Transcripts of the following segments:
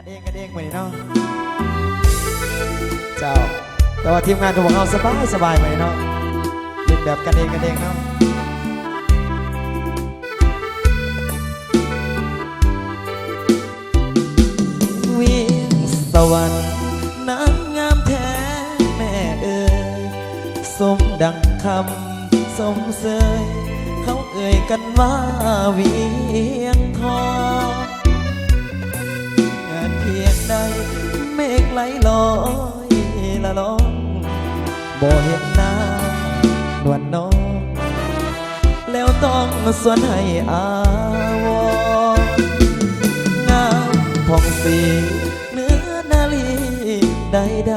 กันเองเหมือนเนาะเจ้าแต่ว่าทีมงานของเราสบายเหมือนเนาะเล่นแบบกันเองเนาะวิ่งสวรรค์นางงามแท้แม่เอ๋ยสมดังคำสมเสยเขาเอ่ยกันว่าเวียงทองงานเพียงใดเมฆไหลลอยละลองบ่เห็นหน้านวลน้องแล้วต้องสวนให้อาวรงามผ่องสีเนื้อนาลีใด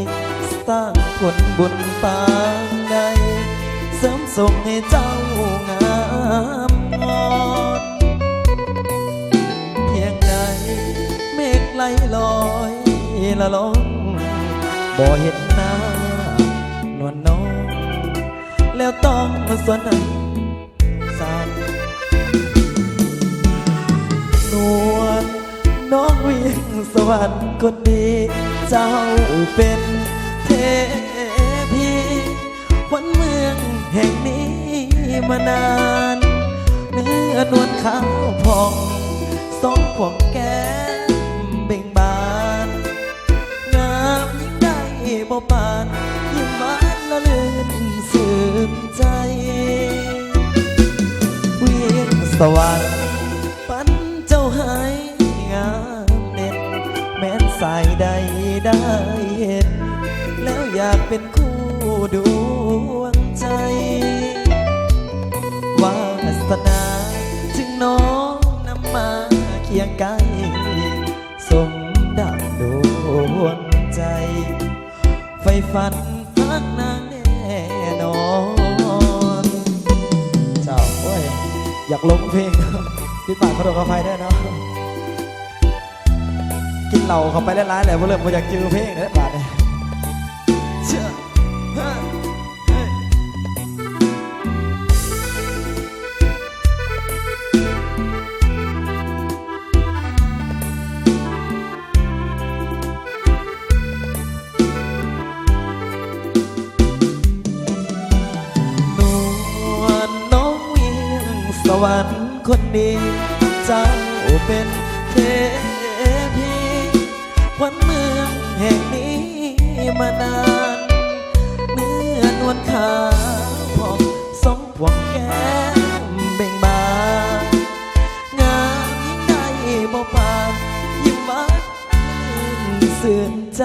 ๆสร้างผลบุญปางใดเสริมส่งให้เจ้างามงอนเพียงใดเมฆไหลลอยละลองบ่เห็นหน้านวลน้องแล้วต้องมาสวนให้สานนวลน้องวิ่งสวรรค์คนดีเจ้าเป็นเทพีขวัญเมืองแห่งนี้มานานเนื้อนวลขาวผ่องสองขวงแก้มเบ่งบานงามยิ่งได้บ่ปานยิ้มหวานละลื่นสื่นใจเวียงสวรรค์ปันเจ้าหายงามเด่นแม้นสายใดได้เห็นแล้วอยากเป็นคู่ดวงใจวาสนาจึงน้องนำมาเคียงกายสมดังดวงใจไฟฝันรักนางแน่นอนเจ้าโอ้ยอยากลงเพลงพี่ป่าขอโทษขออภัยด้วยเนาะกินเหล้าเข้าไปหลายๆแหละว่าเริ่มอยากจือเพลงแล้วป่าเนี่ยเชื่อสวรรค์คนดีเจ้าเป็นเทพีขวัญเมืองแห่งนี้มานานเนื้อนวลขาวผ่องสองพวงแก้มเบ่งบานงามยิ่งได้บ่ปานยิ้มหวานสื่นใจ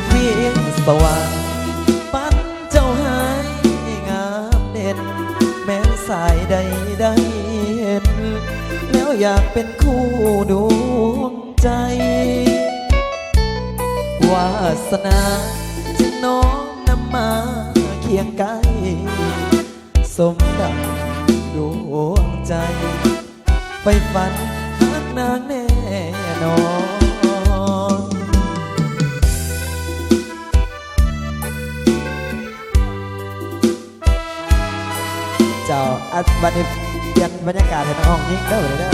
เวียงสวรรค์ปันเจ้าหายงามเด่นแม้สายใดได้เห็นแล้วอยากเป็นคู่ดวงใจวาสนาจึงน้องนำมาเคียงกายสมดังดวงใจไฟฝันรักนางแน่นอนเจ้าอัดบันทึกเปลี่ยนบรรยากาศให้น้องยิ่งเด้อเลยเด้อ